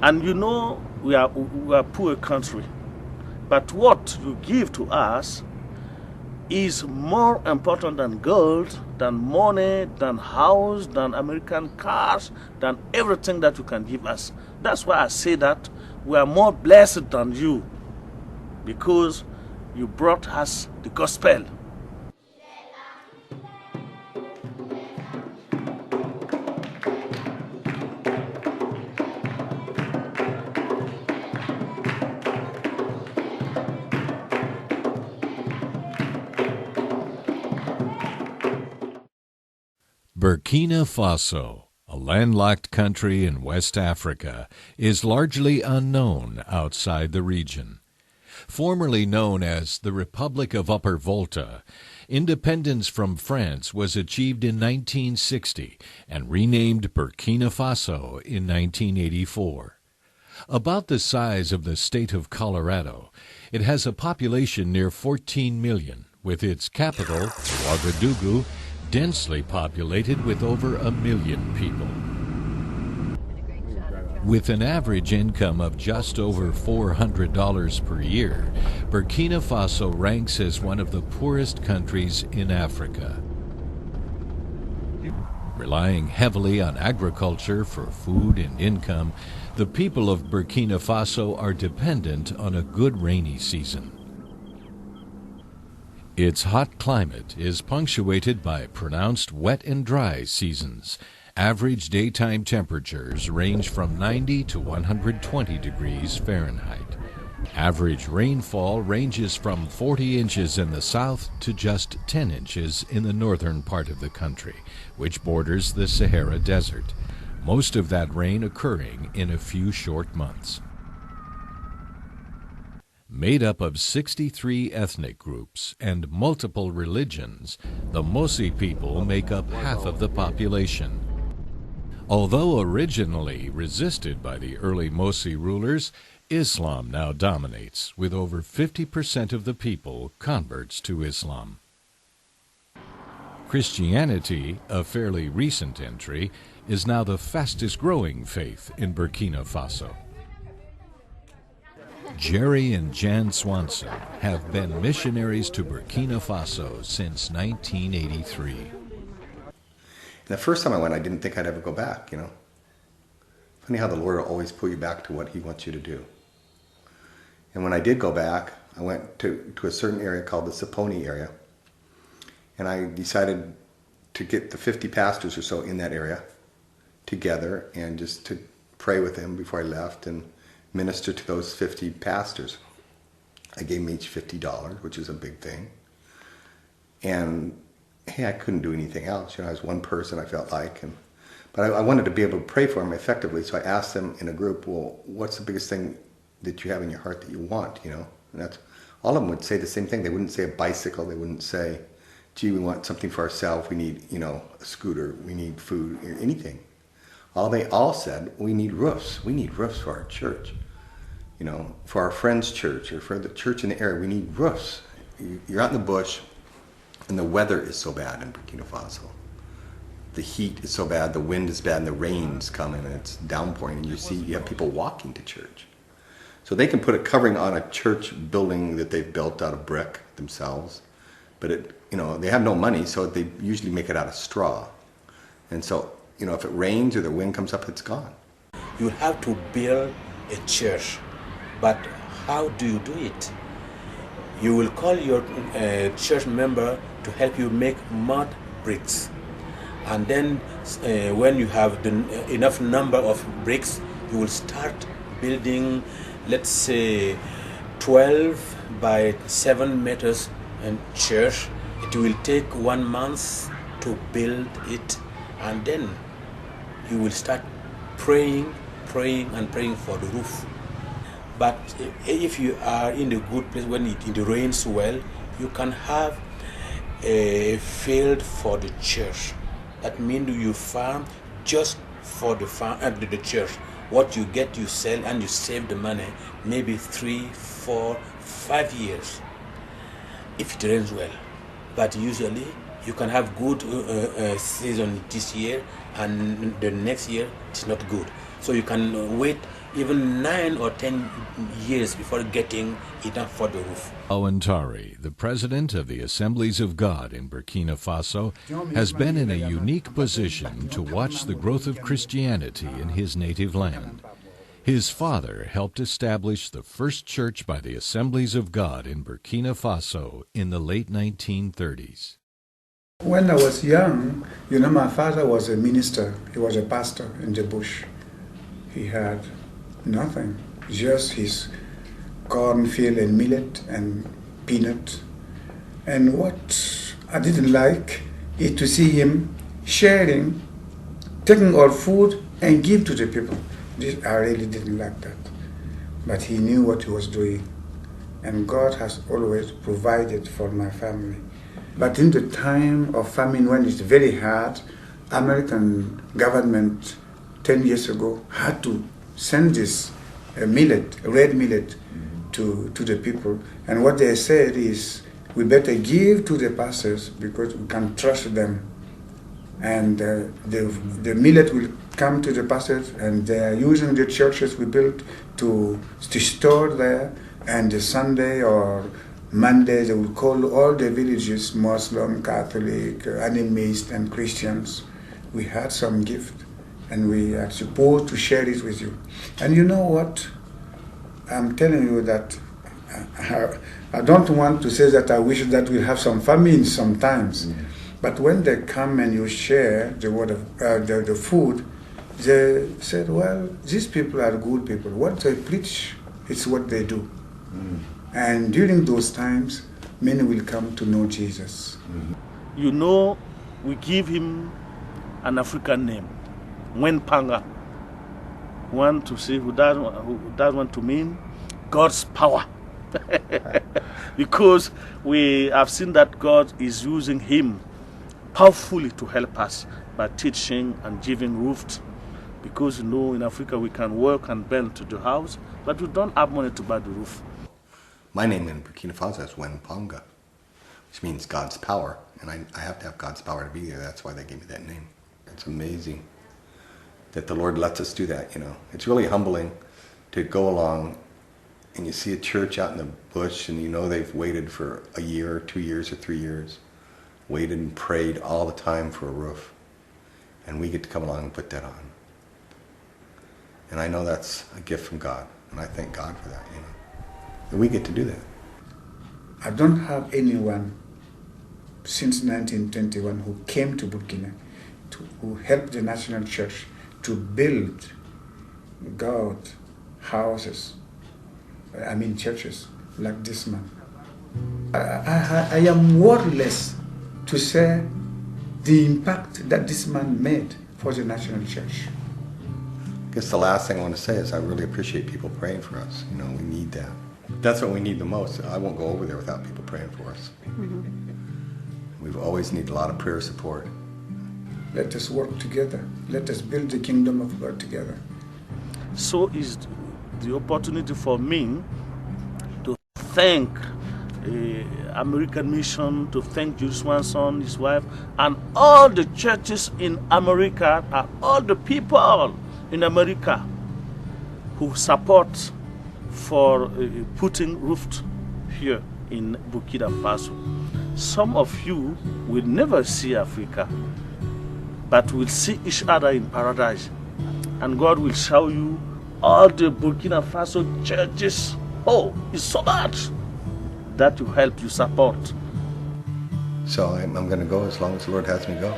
And you know we are a poor country. But what you give to us is more important than gold, than money, than house, than American cars, than everything that you can give us. That's why I say that we are more blessed than you, because you brought us the gospel. Burkina Faso, a landlocked country in West Africa, is largely unknown outside the region. Formerly known as the Republic of Upper Volta, independence from France was achieved in 1960 and renamed Burkina Faso in 1984. About the size of the state of Colorado, it has a population near 14 million, with its capital, Ouagadougou, densely populated with over 1 million people. With an average income of just over $400 per year, Burkina Faso ranks as one of the poorest countries in Africa. Relying heavily on agriculture for food and income, the people of Burkina Faso are dependent on a good rainy season. Its hot climate is punctuated by pronounced wet and dry seasons. Average daytime temperatures range from 90 to 120 degrees Fahrenheit. Average rainfall ranges from 40 inches in the south to just 10 inches in the northern part of the country, which borders the Sahara Desert, most of that rain occurring in a few short months. Made up of 63 ethnic groups and multiple religions, the Mossi people make up half of the population. Although originally resisted by the early Mossi rulers, Islam now dominates, with over 50% of the people converts to Islam. Christianity, a fairly recent entry, is now the fastest growing faith in Burkina Faso. Jerry and Jan Swanson have been missionaries to Burkina Faso since 1983. The first time I went, I didn't think I'd ever go back, Funny how the Lord will always pull you back to what He wants you to do. And when I did go back, I went to a certain area called the Saponi area. And I decided to get the 50 pastors or so in that area together and just to pray with them before I left and minister to those 50 pastors. I gave them each $50, which is a big thing. And hey, I couldn't do anything else. I was one person, I felt like. But I wanted to be able to pray for them effectively, so I asked them in a group, well, what's the biggest thing that you have in your heart that you want, And that's, all of them would say the same thing. They wouldn't say a bicycle. They wouldn't say, gee, we want something for ourselves. We need, a scooter. We need food, or anything. They all said, we need roofs. We need roofs for our church. For our friend's church or for the church in the area, we need roofs. You're out in the bush, and the weather is so bad in Burkina Faso. The heat is so bad, the wind is bad, and the rain's coming, and it's downpouring, and you have people walking to church. So they can put a covering on a church building that they've built out of brick themselves, but they have no money, so they usually make it out of straw. And so, if it rains or the wind comes up, it's gone. You have to build a church. But how do you do it? You will call your church member to help you make mud bricks. And then when you have enough number of bricks, you will start building, let's say, 12 by 7 meters in church. It will take 1 month to build it. And then you will start praying for the roof. But if you are in a good place when it rains well, you can have a field for the church. That means you farm just for the church. What you get, you sell, and you save the money, maybe 3, 4, 5 years, if it rains well. But usually you can have good season this year, and the next year it's not good. So you can wait even 9 or 10 years before getting enough for the roof. Awantari, the president of the Assemblies of God in Burkina Faso, has been in a unique position to watch the growth of Christianity in his native land. His father helped establish the first church by the Assemblies of God in Burkina Faso in the late 1930s. When I was young, my father was a minister. He was a pastor in the bush. He had nothing, just his cornfield and millet and peanut. And what I didn't like is to see him sharing, taking our food and give to the people. I really didn't like that. But he knew what he was doing. And God has always provided for my family. But in the time of famine, when it's very hard, American government 10 years ago had to send this millet, red millet, to the people. And what they said is, we better give to the pastors because we can trust them. And the millet will come to the pastors, and they are using the churches we built to store there. And the Sunday or Monday, they will call all the villages, Muslim, Catholic, animists, and Christians. We had some gift, and we are supposed to share it with you. And you know what? I'm telling you that I don't want to say that I wish that we have some famine sometimes. But when they come and you share the word of the food, they said, well, these people are good people. What they preach, it's what they do. And during those times, many will come to know Jesus. We give him an African name, Wenpanga. One to say who does want to mean God's power. Because we have seen that God is using him powerfully to help us by teaching and giving roof. Because in Africa we can work and build to the house, but we don't have money to buy the roof. My name in Burkina Faso is Wenpanga, which means God's power. And I have to have God's power to be there. That's why they gave me that name. It's amazing that the Lord lets us do that, It's really humbling to go along and you see a church out in the bush and they've waited for a year, 2 years, or 3 years, waited and prayed all the time for a roof. And we get to come along and put that on. And I know that's a gift from God. And I thank God for that, And we get to do that. I don't have anyone since 1921 who came to Burkina, who helped the National Church to build God houses, churches like this man. I am wordless to say the impact that this man made for the National Church. I guess the last thing I want to say is I really appreciate people praying for us. We need that. That's what we need the most. I won't go over there without people praying for us. We've always needed a lot of prayer support. Let us work together. Let us build the kingdom of God together. So is the opportunity for me to thank American Mission, to thank Jude Swanson, his wife, and all the churches in America, and all the people in America who support for putting roof here in Burkina Faso. Some of you will never see Africa, but will see each other in paradise. And God will show you all the Burkina Faso churches. Oh, it's so much that you help, you support. So I'm going to go as long as the Lord has me go.